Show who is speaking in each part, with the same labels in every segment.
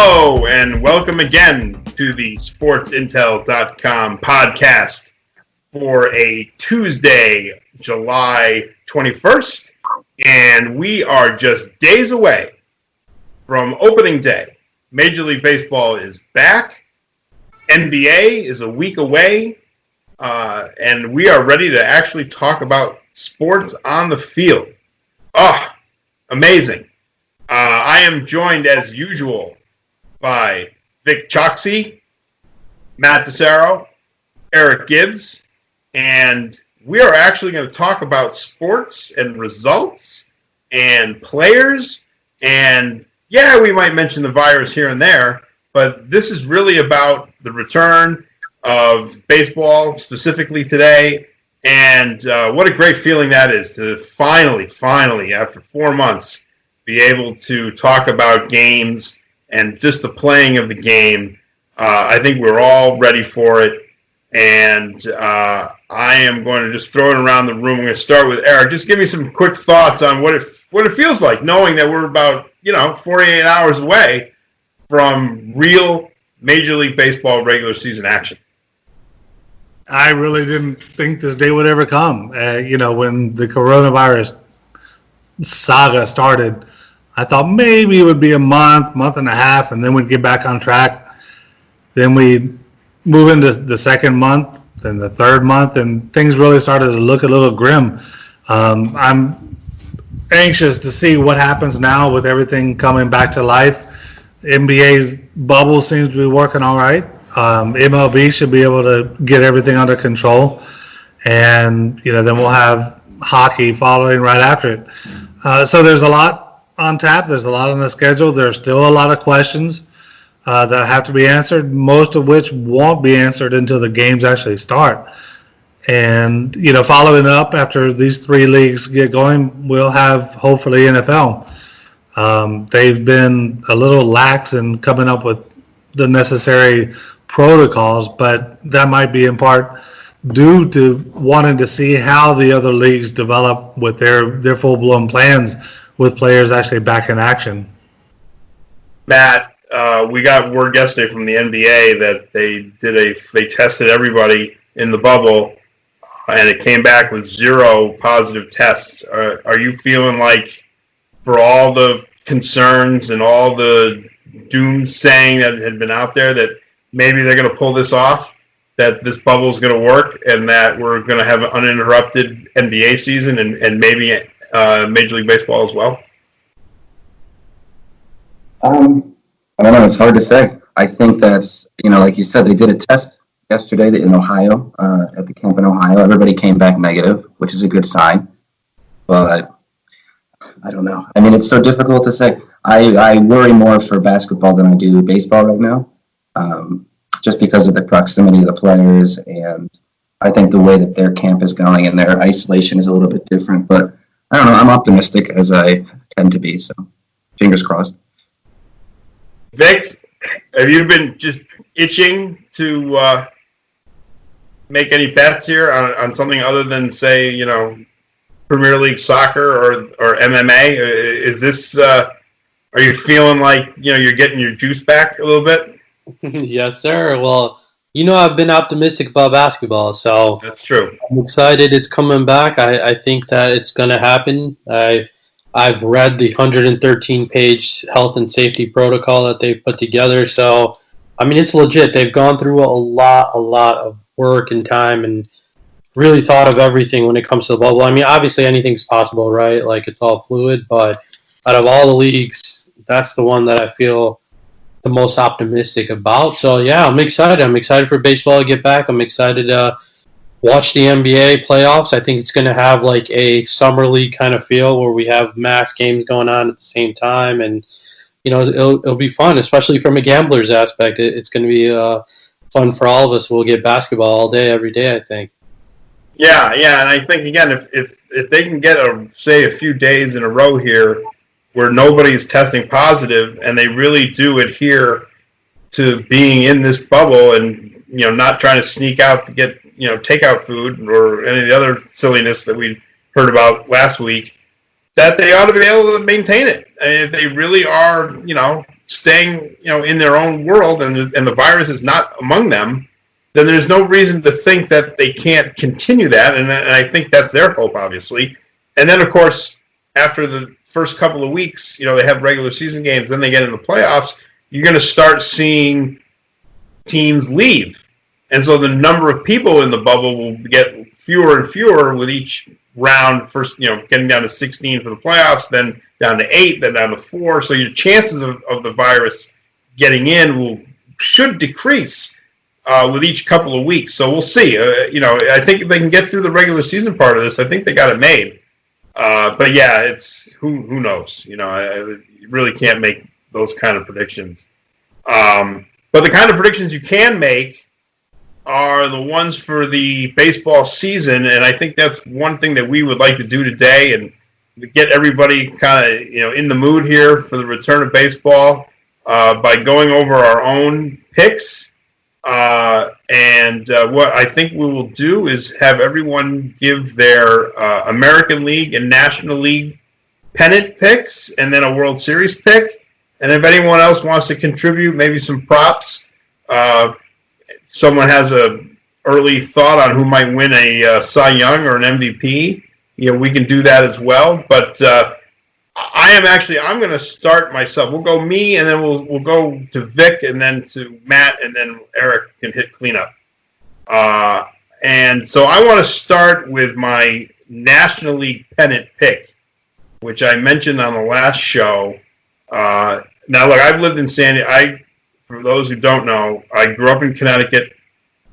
Speaker 1: Hello and welcome again to the SportsIntel.com podcast for a Tuesday, July 21st. And we are just days away from opening day. Major League Baseball is back. NBA is a week away. And we are ready to actually talk about sports on the field. Oh, amazing. I am joined as usual by Vic Choxy, Matt DeSaro, Eric Gibbs, and we are actually going to talk about sports and results and players, and yeah, we might mention the virus here and there, but this is really about the return of baseball specifically today, and what a great feeling that is to finally, after 4 months, be able to talk about games and just the playing of the game. I think we're all ready for it. And I am going to just throw it around the room. I'm going to start with Eric. Just give me some quick thoughts on what it feels like, knowing that we're about 48 hours away from real Major League Baseball regular season action.
Speaker 2: I really didn't think this day would ever come. When the coronavirus saga started, I thought maybe it would be a month and a half, and then we'd get back on track. Then we move into the second month, then the third month, and things really started to look a little grim. I'm anxious to see what happens now with everything coming back to life. NBA's bubble seems to be working all right. MLB should be able to get everything under control, and then we'll have hockey following right after it. So there's a lot on tap. There's a lot on the schedule. There's still a lot of questions that have to be answered, most of which won't be answered until the games actually start. And, following up after these three leagues get going, we'll have hopefully NFL. They've been a little lax in coming up with the necessary protocols, but that might be in part due to wanting to see how the other leagues develop with their full-blown plans with players actually back in action.
Speaker 1: Matt, we got word yesterday from the NBA that they tested everybody in the bubble, and it came back with 0 positive tests. Are you feeling like, for all the concerns and all the doomsaying that had been out there, that maybe they're going to pull this off, that this bubble is going to work, and that we're going to have an uninterrupted NBA season and maybe Major League Baseball as well?
Speaker 3: I don't know. It's hard to say. I think that's, like you said, they did a test yesterday in Ohio, at the camp in Ohio. Everybody came back negative, which is a good sign. But I don't know. I mean, it's so difficult to say. I worry more for basketball than I do baseball right now, just because of the proximity of the players. And I think the way that their camp is going and their isolation is a little bit different. But I don't know. I'm optimistic, as I tend to be. So fingers crossed.
Speaker 1: Vic, have you been just itching to make any bets here on something other than, say, Premier League soccer or MMA? Is this? Are you feeling like you're getting your juice back a little bit?
Speaker 4: Yes, sir. Well, I've been optimistic about basketball, so
Speaker 1: that's true.
Speaker 4: I'm excited it's coming back. I think that it's going to happen. I've read the 113-page health and safety protocol that they've put together, so I mean it's legit. They've gone through a lot of work and time and really thought of everything when it comes to the bubble. I mean, obviously anything's possible, right? Like, it's all fluid, but out of all the leagues, that's the one that I feel the most optimistic about. So yeah, I'm excited. I'm excited for baseball to get back. I'm excited to watch the NBA playoffs. I think it's going to have like a summer league kind of feel where we have mass games going on at the same time, and it'll be fun, especially from a gambler's aspect. It's going to be fun for all of us. We'll get basketball all day, every day, I think.
Speaker 1: Yeah, and I think, again, if they can get a few days in a row here where nobody's testing positive and they really do adhere to being in this bubble and not trying to sneak out to get takeout food or any of the other silliness that we heard about last week, that they ought to be able to maintain it. And if they really are staying, in their own world, and the virus is not among them, then there's no reason to think that they can't continue that. And I think that's their hope, obviously. And then, of course, after the first couple of weeks, they have regular season games, then they get in the playoffs, you're going to start seeing teams leave. And so the number of people in the bubble will get fewer and fewer with each round. First, getting down to 16 for the playoffs, then down to 8, then down to 4. So your chances of the virus getting in should decrease with each couple of weeks. So we'll see. I think if they can get through the regular season part of this, I think they got it made. But yeah, it's who knows? You really can't make those kind of predictions. But the kind of predictions you can make are the ones for the baseball season, and I think that's one thing that we would like to do today and get everybody kind of in the mood here for the return of baseball by going over our own picks. And what I think we will do is have everyone give their American League and National League pennant picks, and then a World Series pick. And if anyone else wants to contribute, maybe some props, someone has a early thought on who might win a Cy Young or an MVP, we can do that as well. But I'm going to start myself. We'll go me, and then we'll go to Vic, and then to Matt, and then Eric can hit cleanup. And so I want to start with my National League pennant pick, which I mentioned on the last show. Now, look, I've lived in San Diego. For those who don't know, I grew up in Connecticut,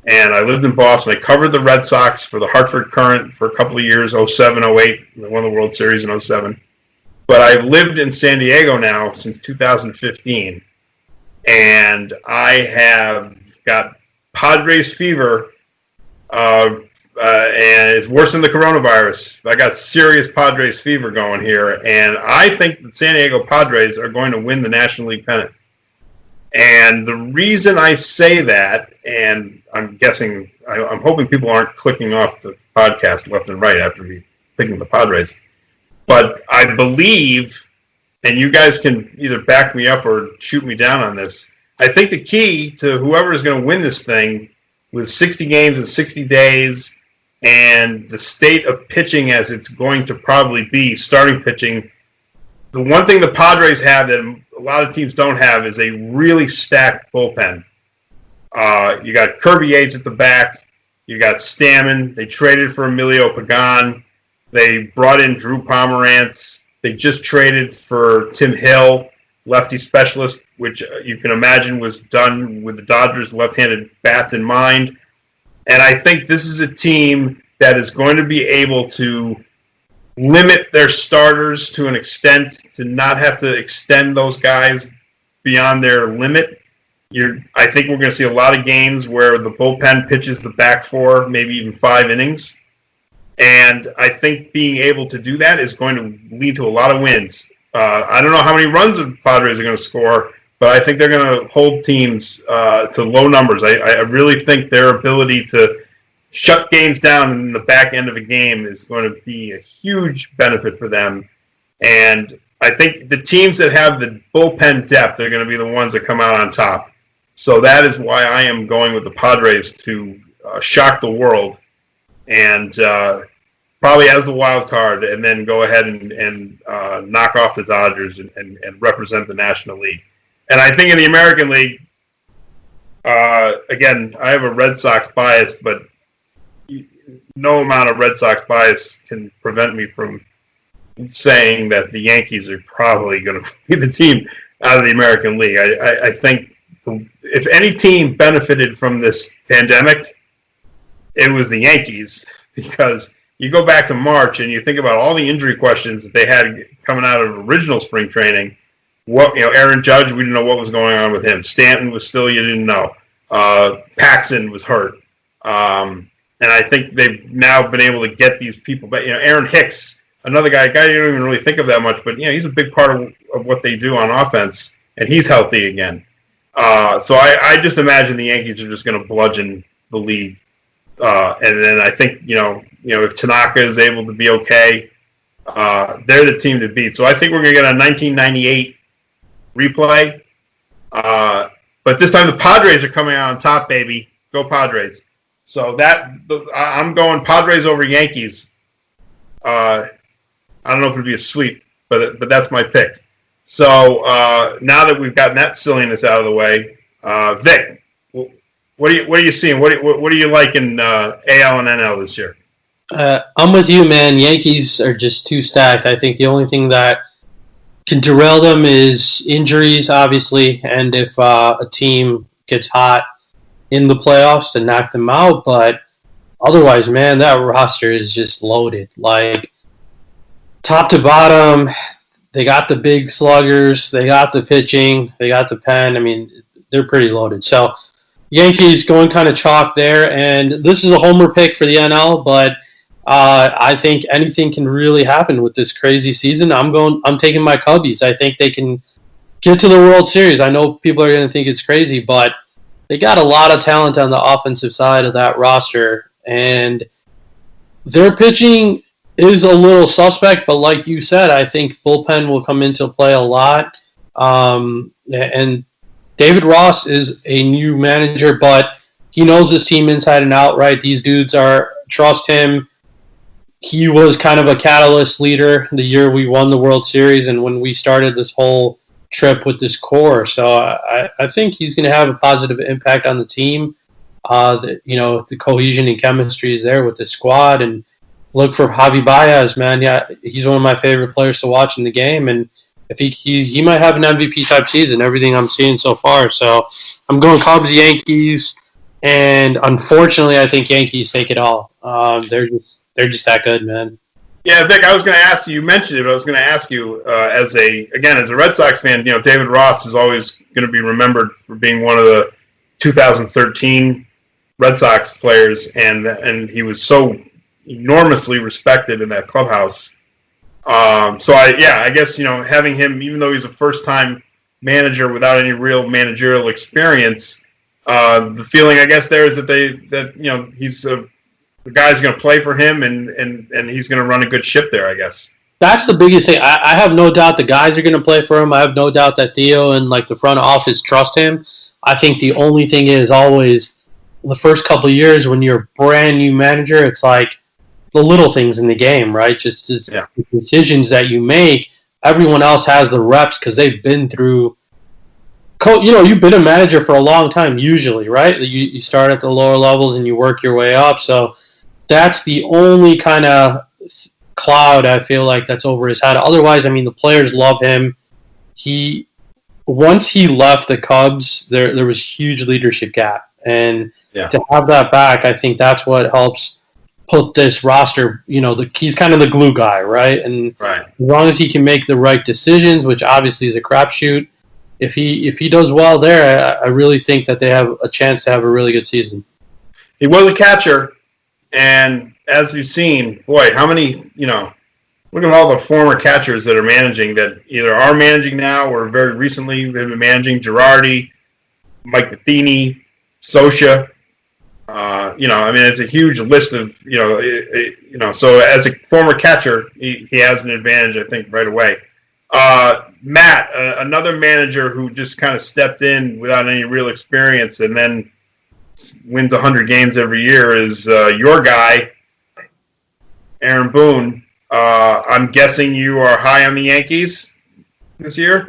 Speaker 1: and I lived in Boston. I covered the Red Sox for the Hartford Current for a couple of years, 07, 08. They won the World Series in 07. But I've lived in San Diego now since 2015, and I have got Padres fever, and it's worse than the coronavirus. I got serious Padres fever going here, and I think the San Diego Padres are going to win the National League pennant. And the reason I say that, and I'm guessing, I'm hoping people aren't clicking off the podcast left and right after me picking the Padres, but I believe, and you guys can either back me up or shoot me down on this, I think the key to whoever is going to win this thing with 60 games in 60 days and the state of pitching as it's going to probably be, starting pitching, the one thing the Padres have that a lot of teams don't have is a really stacked bullpen. You got Kirby Yates at the back. You got Stammen. They traded for Emilio Pagan. They brought in Drew Pomerantz. They just traded for Tim Hill, lefty specialist, which you can imagine was done with the Dodgers' left-handed bats in mind. And I think this is a team that is going to be able to limit their starters to an extent to not have to extend those guys beyond their limit. I think we're going to see a lot of games where the bullpen pitches the back 4, maybe even 5 innings. And I think being able to do that is going to lead to a lot of wins. I don't know how many runs the Padres are going to score, but I think they're going to hold teams to low numbers. I really think their ability to shut games down in the back end of a game is going to be a huge benefit for them. And I think the teams that have the bullpen depth are going to be the ones that come out on top. So that is why I am going with the Padres to shock the world and probably as the wild card, and then go ahead and knock off the Dodgers and represent the National League. And I think in the American League, again, I have a Red Sox bias, but no amount of Red Sox bias can prevent me from saying that the Yankees are probably going to be the team out of the American League. I think if any team benefited from this pandemic, it was the Yankees, because you go back to March and you think about all the injury questions that they had coming out of original spring training. Aaron Judge, we didn't know what was going on with him. Stanton was still, you didn't know. Paxton was hurt. And I think they've now been able to get these people. But, Aaron Hicks, another guy you don't even really think of that much, but, he's a big part of what they do on offense, and he's healthy again. So I just imagine the Yankees are just going to bludgeon the league. And then I think, if Tanaka is able to be okay, they're the team to beat. So I think we're going to get a 1998 replay, But this time the Padres are coming out on top, baby. Go Padres. So I'm going Padres over Yankees. I don't know if it'd be a sweep, but that's my pick. So now that we've gotten that silliness out of the way, Vic, what are you seeing? What are you liking AL and NL this year?
Speaker 4: I'm with you, man. Yankees are just too stacked. I think the only thing that can derail them is injuries, obviously, and if a team gets hot in the playoffs to knock them out. But otherwise, man, that roster is just loaded. Like, top to bottom, they got the big sluggers, they got the pitching, they got the pen. I mean, they're pretty loaded. So, Yankees going kind of chalk there. And this is a homer pick for the NL, but I think anything can really happen with this crazy season. I'm taking my Cubbies. I think they can get to the World Series. I know people are going to think it's crazy, but they got a lot of talent on the offensive side of that roster, and their pitching is a little suspect. But like you said, I think bullpen will come into play a lot. And David Ross is a new manager, but he knows his team inside and out. Right, these dudes trust him. He was kind of a catalyst leader the year we won the World Series and when we started this whole trip with this core. So I think he's going to have a positive impact on the team. The cohesion and chemistry is there with the squad. And look for Javi Baez, man. Yeah, he's one of my favorite players to watch in the game. And if he might have an MVP type season, everything I'm seeing so far. So I'm going Cubs, Yankees, and unfortunately, I think Yankees take it all. They're just that good, man.
Speaker 1: Yeah, Vic, I was going to ask you. You mentioned it. But I was going to ask you as a Red Sox fan. David Ross is always going to be remembered for being one of the 2013 Red Sox players, and he was so enormously respected in that clubhouse. I guess having him, even though he's a first-time manager without any real managerial experience, the feeling I guess there is that he's the guy's going to play for him, and he's going to run a good ship there, I guess.
Speaker 4: That's the biggest thing. I have no doubt the guys are going to play for him. I have no doubt that Theo and the front office trust him. I think the only thing is always the first couple of years when you're a brand new manager, it's like the little things in the game, right? Just the decisions that you make. Everyone else has the reps because they've been through. You've been a manager for a long time, usually, right? You start at the lower levels and you work your way up. So that's the only kind of cloud I feel like that's over his head. Otherwise, I mean, the players love him. Once he left the Cubs, there was huge leadership gap, and to have that back, I think that's what helps put this roster. He's kind of the glue guy, right? And as long as he can make the right decisions, which obviously is a crapshoot, if he does well there, I really think that they have a chance to have a really good season.
Speaker 1: He was a catcher. And as we've seen, boy, how many, look at all the former catchers that are managing that either are managing now or very recently have been managing. Girardi, Mike Matheny, Scioscia. It's a huge list of, so as a former catcher, he has an advantage, I think, right away. Matt, another manager who just kind of stepped in without any real experience and then wins 100 games every year is your guy, Aaron Boone. I'm guessing you are high on the Yankees this year?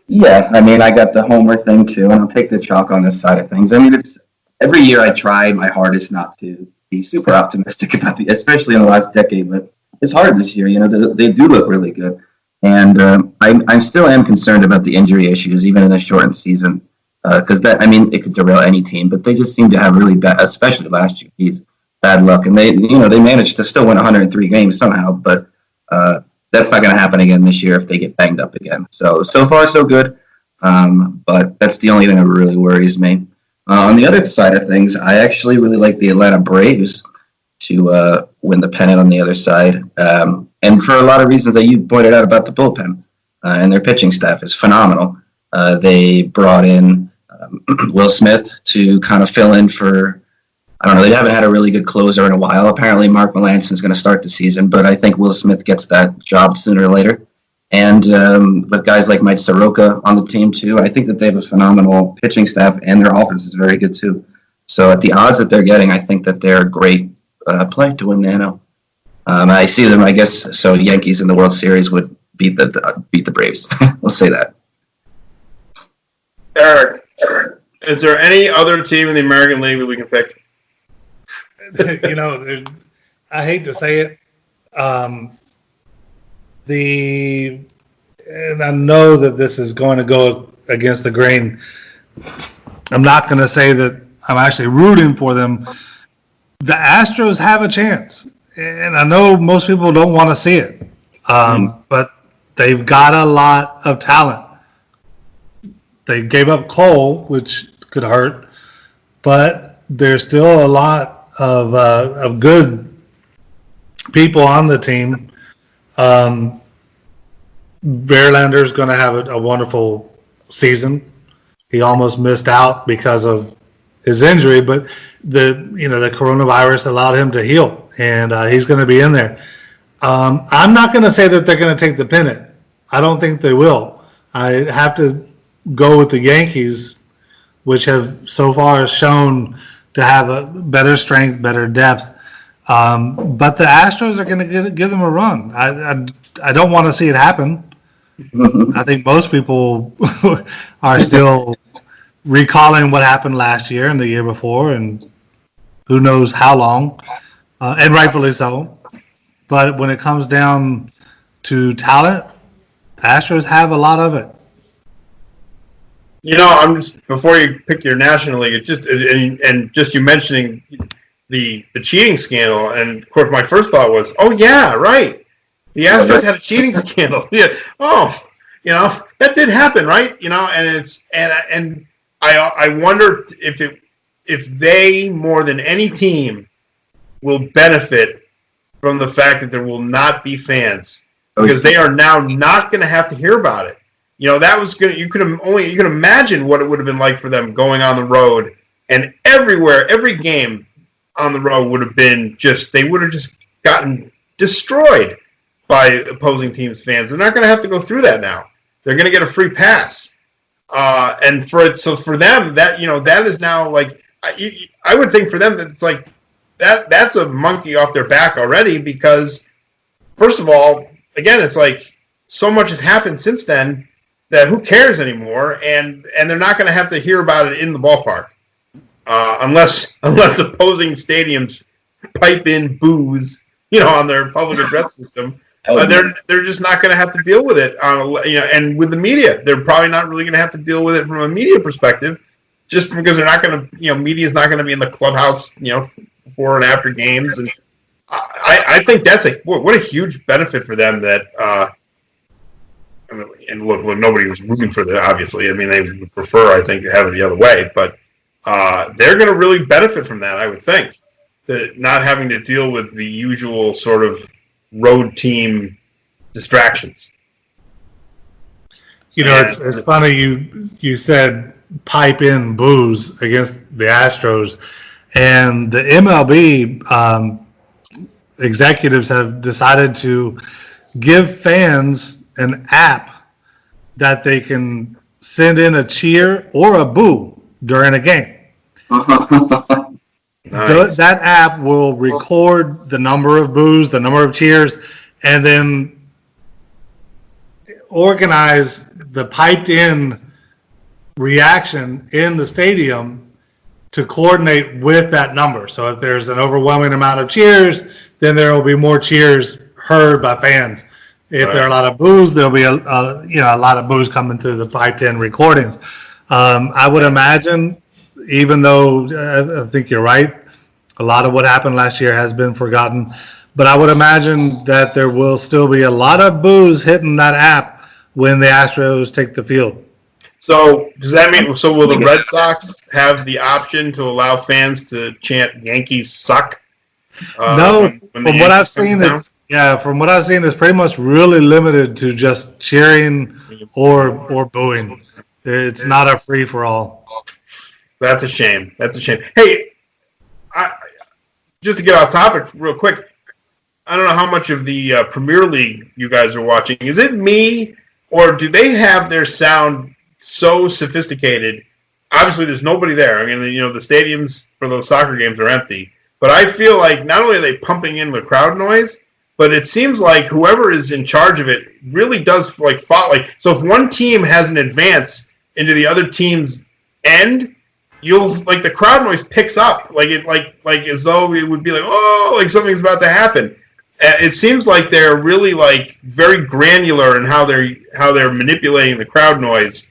Speaker 3: Yeah, I got the homer thing too, and I'll take the chalk on this side of things. It's every year I try my hardest not to be super optimistic about especially in the last decade, but it's hard this year. They do look really good. And I still am concerned about the injury issues, even in a shortened season. Because it could derail any team, but they just seem to have really bad, especially last year, bad luck. And they managed to still win 103 games somehow, but that's not going to happen again this year if they get banged up again. So far, so good. But that's the only thing that really worries me. On the other side of things, I actually really like the Atlanta Braves to win the pennant on the other side. And for a lot of reasons that you pointed out about the bullpen and their pitching staff is phenomenal. They brought in Will Smith to kind of fill in for, I don't know, they haven't had a really good closer in a while. Apparently Mark Melancon is going to start the season, but I think Will Smith gets that job sooner or later. And with guys like Mike Soroka on the team too, I think that they have a phenomenal pitching staff, and their offense is very good too. So at the odds that they're getting, I think that they're a great play to win the NL. I see them, I guess, so Yankees in the World Series would beat the Braves. Let's say that.
Speaker 1: Eric, is there any other team in the American League that we can pick?
Speaker 2: I hate to say it. And I know that this is going to go against the grain. I'm not going to say that I'm actually rooting for them. The Astros have a chance, and I know most people don't want to see it, but they've got a lot of talent. They gave up Cole, which could hurt, but there's still a lot of good people on the team. Verlander's going to have a wonderful season. He almost missed out because of his injury, but the coronavirus allowed him to heal, and he's going to be in there. I'm not going to say that they're going to take the pennant. I don't think they will. I have to go with the Yankees, which have so far shown to have a better strength, better depth. But the Astros are going to give them a run. I don't want to see it happen. I think most people are still recalling what happened last year and the year before, and who knows how long, and rightfully so. But when it comes down to talent, the Astros have a lot of it.
Speaker 1: I'm just, before you pick your National League, it just and just you mentioning the cheating scandal, and of course my first thought was, oh yeah, right, the Astros had a cheating scandal. Yeah, that did happen, right? And I wonder if they more than any team will benefit from the fact that there will not be fans, because they are now not going to have to hear about it. That was good. You could imagine what it would have been like for them going on the road, and every game on the road would have been they would have just gotten destroyed by opposing teams' fans. They're not going to have to go through that now. They're going to get a free pass. And for them, that is now like, I would think for them that it's like that's a monkey off their back already, because first of all, again, it's like so much has happened since then that who cares anymore, and they're not going to have to hear about it in the ballpark, unless opposing stadiums pipe in booze, on their public address system. They're just not going to have to deal with it and with the media, they're probably not really going to have to deal with it from a media perspective, just because they're not going to, media's not going to be in the clubhouse, before and after games. And I think that's what a huge benefit for them that. And look, nobody was rooting for that, obviously. I mean, they would prefer, I think, to have it the other way. But they're going to really benefit from that, I would think, that not having to deal with the usual sort of road team distractions.
Speaker 2: It's funny you said pipe in booze against the Astros, and the MLB executives have decided to give fans an app that they can send in a cheer or a boo during a game.
Speaker 1: Nice.
Speaker 2: That app will record the number of boos, the number of cheers, and then organize the piped in reaction in the stadium to coordinate with that number. So if there's an overwhelming amount of cheers, then there will be more cheers heard by fans. If there are a lot of boos, there'll be a lot of boos coming through the piped in recordings. I would imagine, even though I think you're right, a lot of what happened last year has been forgotten, but I would imagine that there will still be a lot of boos hitting that app when the Astros take the field.
Speaker 1: So does that mean? So will the Red Sox have the option to allow fans to chant "Yankees suck"?
Speaker 2: No, from what I've seen, it's pretty much really limited to just cheering or booing. It's not a free for all.
Speaker 1: That's a shame. Hey, just to get off topic real quick, I don't know how much of the Premier League you guys are watching. Is it me, or do they have their sound so sophisticated? Obviously, there's nobody there. I mean, the stadiums for those soccer games are empty. But I feel like not only are they pumping in the crowd noise, but it seems like whoever is in charge of it really does like follow. Like, so if one team has an advance into the other team's end, you'll like the crowd noise picks up like as though it would be like, oh, like something's about to happen. It seems like they're really like very granular in how they're manipulating the crowd noise.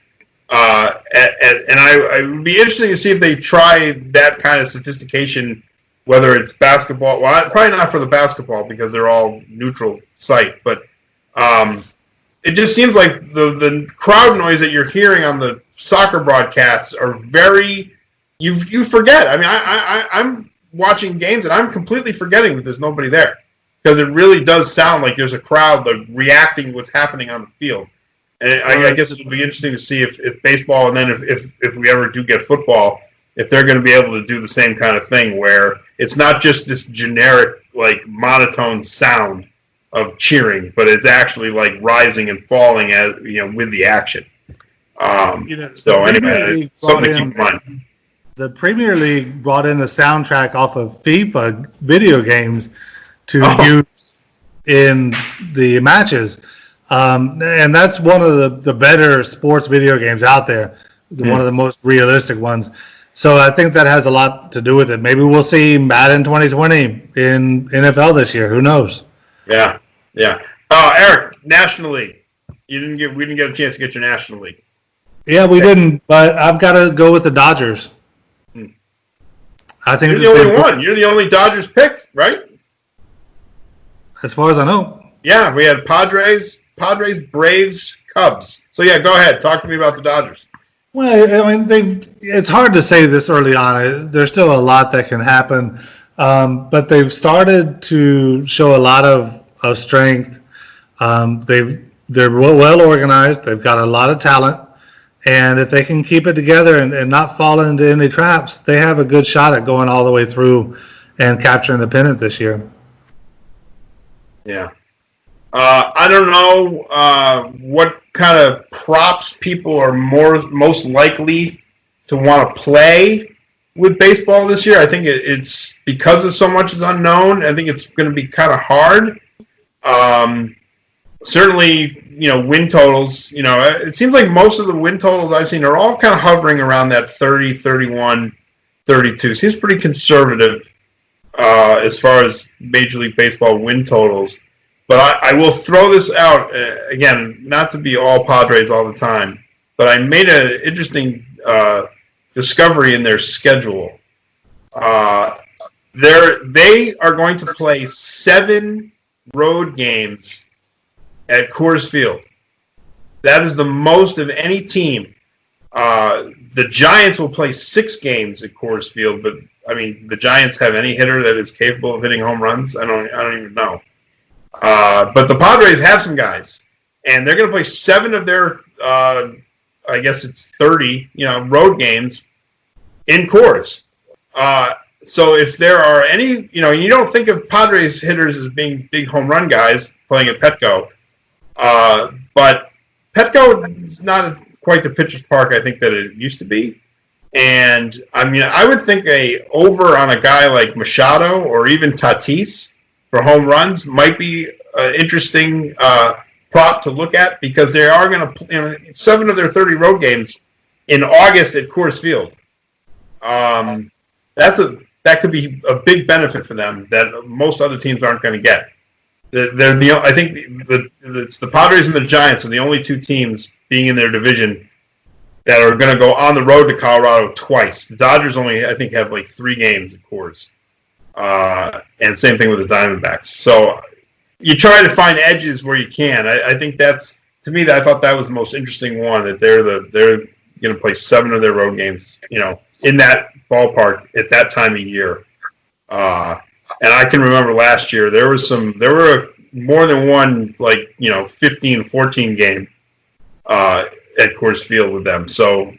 Speaker 1: And I would be interesting to see if they try that kind of sophistication, whether it's basketball. Well, probably not for the basketball because they're all neutral site. But it just seems like the crowd noise that you're hearing on the soccer broadcasts are very. You forget. I mean, I'm watching games and I'm completely forgetting that there's nobody there because it really does sound like there's a crowd like reacting to what's happening on the field. And I guess it'll be interesting to see if baseball, and then if we ever do get football, if they're going to be able to do the same kind of thing where it's not just this generic, like, monotone sound of cheering, but it's actually, like, rising and falling as with the action. So anyway, something to keep in mind.
Speaker 2: The Premier League brought in the soundtrack off of FIFA video games to use in the matches. And that's one of the better sports video games out there, one of the most realistic ones. So I think that has a lot to do with it. Maybe we'll see Madden 2020 in NFL this year. Who knows?
Speaker 1: Yeah. Eric, National League. We didn't get a chance to get your National League.
Speaker 2: Yeah, we didn't, but I've got to go with the Dodgers. I think
Speaker 1: you're the only one. You're the only Dodgers pick, right?
Speaker 2: As far as I know.
Speaker 1: Yeah, we had Padres, Braves, Cubs. So yeah, go ahead. Talk to me about the Dodgers.
Speaker 2: Well, I mean, it's hard to say this early on. There's still a lot that can happen, but they've started to show a lot of strength. They're well organized. They've got a lot of talent, and if they can keep it together and not fall into any traps, they have a good shot at going all the way through and capturing the pennant this year.
Speaker 1: Yeah. I don't know what kind of props people are most likely to want to play with baseball this year. I think it's because so much is unknown. I think it's going to be kind of hard. Certainly, win totals. It seems like most of the win totals I've seen are all kind of hovering around that 30, 31, 32. Seems pretty conservative as far as Major League Baseball win totals. But I will throw this out, again, not to be all Padres all the time, but I made an interesting discovery in their schedule. They are going to play 7 road games at Coors Field. That is the most of any team. The Giants will play 6 games at Coors Field, but, I mean, the Giants have any hitter that is capable of hitting home runs? I don't even know. But the Padres have some guys, and they're going to play 7 of their, I guess it's 30, road games in Coors. So if there are any, you don't think of Padres hitters as being big home run guys playing at Petco, but Petco is not quite the pitcher's park I think that it used to be. And I mean, I would think over on a guy like Machado or even Tatis for home runs might be an interesting prop to look at because they are going to 7 of their 30 road games in August at Coors Field. That could be a big benefit for them that most other teams aren't going to get. I think it's the Padres and the Giants are the only 2 teams being in their division that are going to go on the road to Colorado twice. The Dodgers only, I think, have like 3 games at Coors. And same thing with the Diamondbacks. So you try to find edges where you can. I think that's, to me, I thought that was the most interesting one, that they're going to play 7 of their road games, in that ballpark at that time of year. And I can remember last year there were more than one 15-14 game at Coors Field with them. So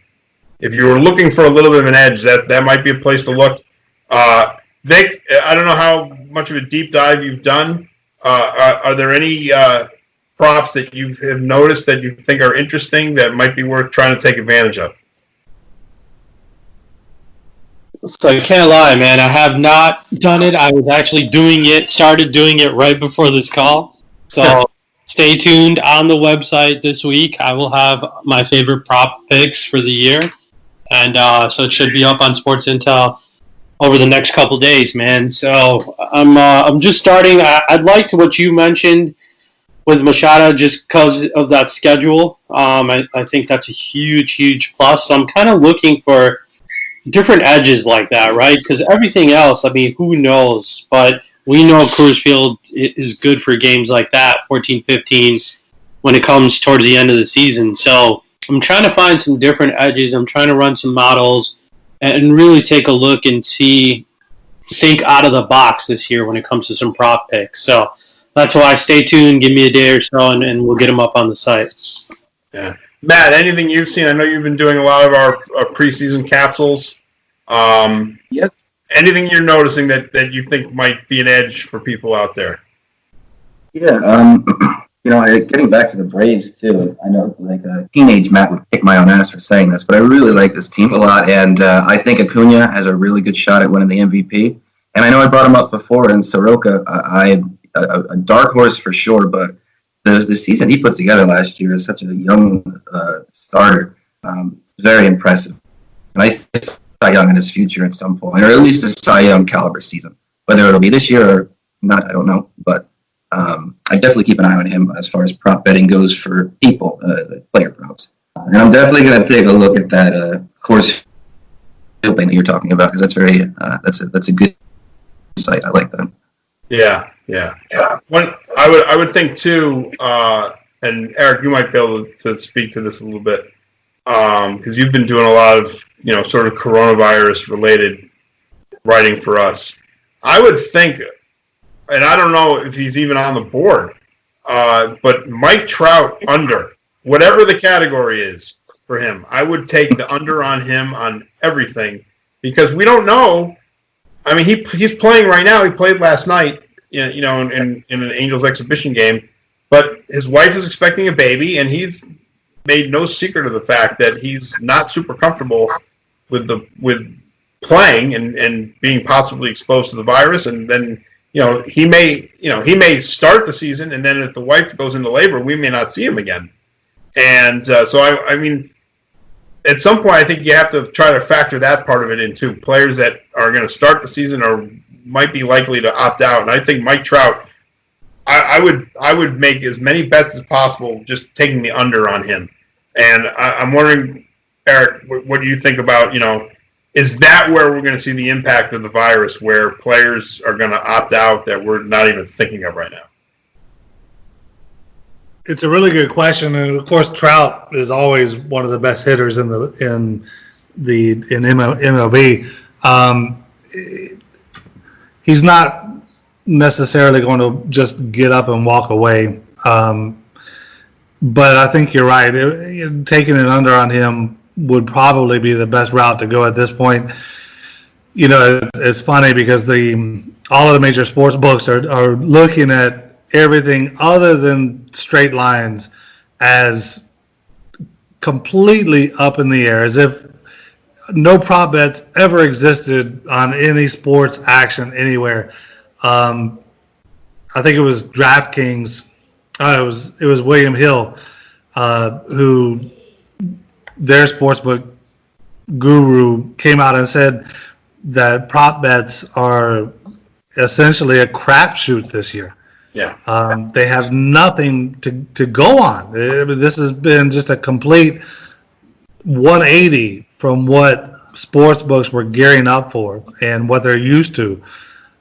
Speaker 1: if you were looking for a little bit of an edge, that might be a place to look. Vic, I don't know how much of a deep dive you've done Are there any props that you have noticed that you think are interesting that might be worth trying to take advantage of?
Speaker 4: So I can't lie, man. I have not done it. I was actually started doing it right before this call. So stay tuned on the website this week. I will have my favorite prop picks for the year. And so it should be up on Sports Intel over the next couple days, man. So I'm just starting. I'd like to what you mentioned with Machado just because of that schedule. I think that's a huge plus. So I'm kind of looking for different edges like that, right? Because everything else, I mean, who knows? But we know Coors Field is good for games like that, 14-15, when it comes towards the end of the season. So I'm trying to find some different edges. I'm trying to run some models and really take a look and think out of the box this year when it comes to some prop picks. So that's why stay tuned. Give me a day or so, and we'll get them up on the site.
Speaker 1: Yeah. Matt, anything you've seen? I know you've been doing a lot of our preseason capsules.
Speaker 3: Yes.
Speaker 1: Anything you're noticing that you think might be an edge for people out there?
Speaker 3: Yeah. Getting back to the Braves too. I know, like teenage Matt would kick my own ass for saying this, but I really like this team a lot, and I think Acuna has a really good shot at winning the MVP. And I know I brought him up before in Soroka. A dark horse for sure, but the season he put together last year is such a young starter. Very impressive. And I see Cy Young in his future at some point, or at least a Cy Young caliber season. Whether it'll be this year or not, I don't know. But I definitely keep an eye on him as far as prop betting goes for people, player props. And I'm definitely going to take a look at that Coors Field thing that you're talking about, because that's a good site. I like that.
Speaker 1: Yeah. I would think too, and Eric, you might be able to speak to this a little bit, because you've been doing a lot of sort of coronavirus related writing for us. I would think, and I don't know if he's even on the board, but Mike Trout under, whatever the category is for him, I would take the under on him on everything, because we don't know. I mean, he's playing right now. He played last night, in an Angels exhibition game, but his wife is expecting a baby, and he's made no secret of the fact that he's not super comfortable with playing and being possibly exposed to the virus. And then he may start the season, and then if the wife goes into labor, we may not see him again. And so I mean, at some point, I think you have to try to factor that part of it in too. Players that are going to start the season or might be likely to opt out. And I think Mike Trout, I would make as many bets as possible just taking the under on him. And I'm wondering, Eric, what do you think about, is that where we're going to see the impact of the virus, where players are going to opt out that we're not even thinking of right now?
Speaker 2: It's a really good question, and of course, Trout is always one of the best hitters in MLB. He's not necessarily going to just get up and walk away, but I think you're right. Taking it under on him would probably be the best route to go at this point. It's funny because all of the major sports books are looking at everything other than straight lines as completely up in the air, as if no prop bets ever existed on any sports action anywhere. I think it was DraftKings. It was William Hill, who their sportsbook guru came out and said that prop bets are essentially a crapshoot this year.
Speaker 1: Yeah.
Speaker 2: They have nothing to go on. This has been just a complete 180 from what sports books were gearing up for and what they're used to.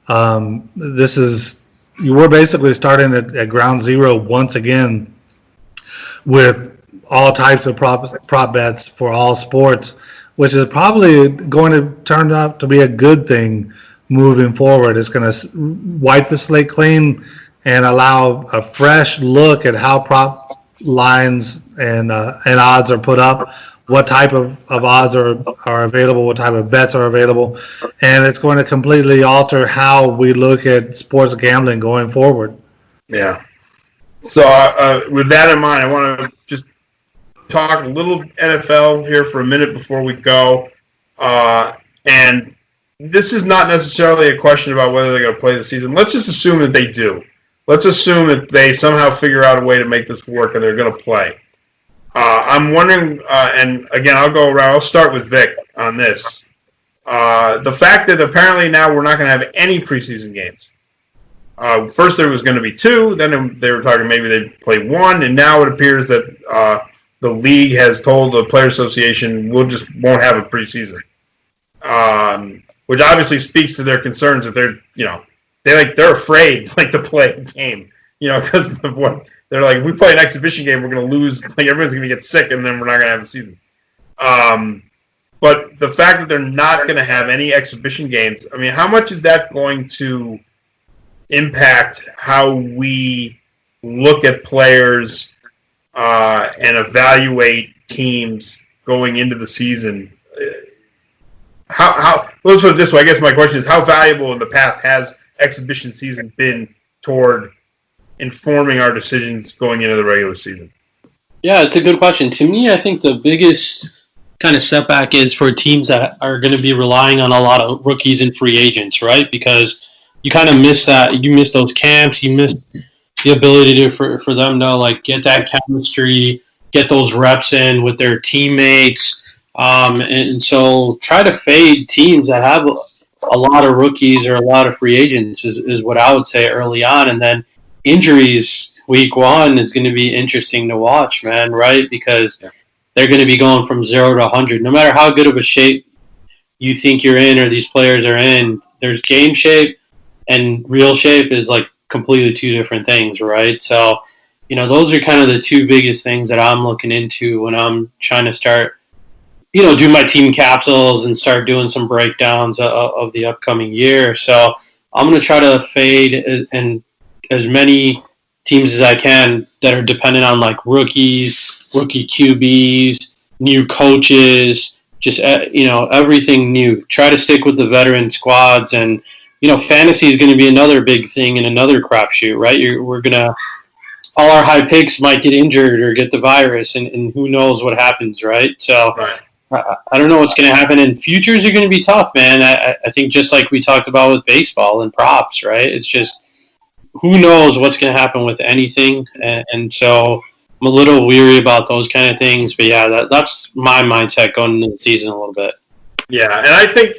Speaker 2: We're basically starting at ground zero once again with all types of prop bets for all sports, which is probably going to turn out to be a good thing moving forward. It's going to wipe the slate clean and allow a fresh look at how prop lines and odds are put up, what type of odds are available, what type of bets are available, and it's going to completely alter how we look at sports gambling going forward.
Speaker 1: Yeah. So with that in mind, I want to just talk a little NFL here for a minute before we go. And this is not necessarily a question about whether they're going to play the season. Let's just assume that they do. Let's assume that they somehow figure out a way to make this work and they're going to play. I'm wondering, and again, I'll go around. I'll start with Vic on this. The fact that apparently now we're not going to have any preseason games. First there was going to be 2, then they were talking maybe they'd play 1, and now it appears that the league has told the Player Association won't have a preseason, which obviously speaks to their concerns that they're afraid to play a game, because of what they're like. If we play an exhibition game, we're going to lose. Everyone's going to get sick, and then we're not going to have a season. But the fact that they're not going to have any exhibition games, I mean, how much is that going to impact how we look at players and evaluate teams going into the season? Let's put it this way. I guess my question is, how valuable in the past has exhibition season been toward informing our decisions going into the regular season?
Speaker 4: Yeah, it's a good question. To me, I think the biggest kind of setback is for teams that are going to be relying on a lot of rookies and free agents, right? Because you kind of miss that. You miss those camps. You miss the ability for them to get that chemistry, get those reps in with their teammates. And so try to fade teams that have a lot of rookies or a lot of free agents is what I would say early on. And then injuries week 1 is going to be interesting to watch, man, right? Because they're going to be going from 0 to 100. No matter how good of a shape you think you're in or these players are in, there's game shape and real shape is completely 2 different things, right? So, those are kind of the 2 biggest things that I'm looking into when I'm trying to start, do my team capsules and start doing some breakdowns of the upcoming year. So I'm going to try to fade and as many teams as I can that are dependent on rookies, rookie QBs, new coaches, just, everything new. Try to stick with the veteran squads, and, fantasy is going to be another big thing and another crapshoot, right? All our high picks might get injured or get the virus, and who knows what happens, right? So
Speaker 1: Right.
Speaker 4: I don't know what's going to happen, and futures are going to be tough, man. I think just like we talked about with baseball and props, right? It's just, who knows what's going to happen with anything, and so I'm a little weary about those kind of things. But yeah, that's my mindset going into the season a little bit.
Speaker 1: Yeah, and I think,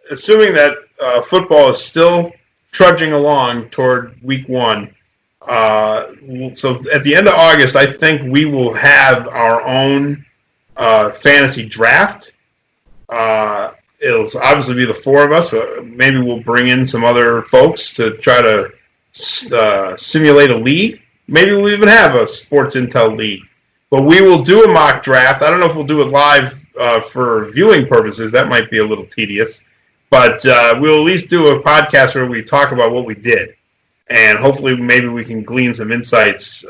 Speaker 1: assuming that football is still trudging along toward week 1, so at the end of August, I think we will have our own fantasy draft. It'll obviously be the 4 of us. Maybe we'll bring in some other folks to try to simulate a league. Maybe we'll even have a SportsIntel league. But we will do a mock draft. I don't know if we'll do it live for viewing purposes. That might be a little tedious. But we'll at least do a podcast where we talk about what we did. And hopefully maybe we can glean some insights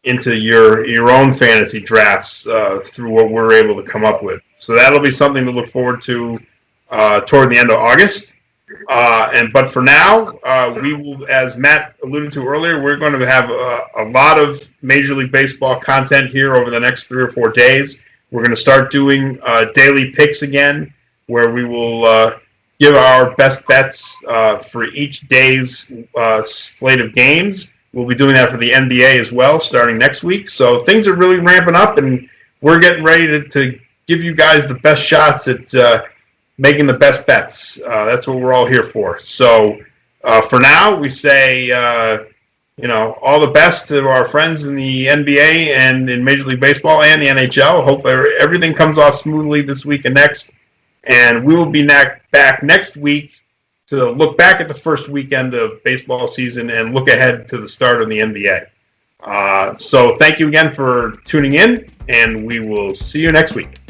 Speaker 1: into your own fantasy drafts through what we're able to come up with. So that'll be something to look forward to toward the end of August. But for now, we will, as Matt alluded to earlier, we're going to have a lot of Major League Baseball content here over the next 3 or 4 days. We're going to start doing daily picks again, where we will give our best bets for each day's slate of games. We'll be doing that for the NBA as well, starting next week. So things are really ramping up, and we're getting ready to give you guys the best shots at making the best bets. That's what we're all here for. So for now, we say, all the best to our friends in the NBA and in Major League Baseball and the NHL. Hope everything comes off smoothly this week and next. And we will be back next week to look back at the first weekend of baseball season and look ahead to the start of the NBA. So thank you again for tuning in, and we will see you next week.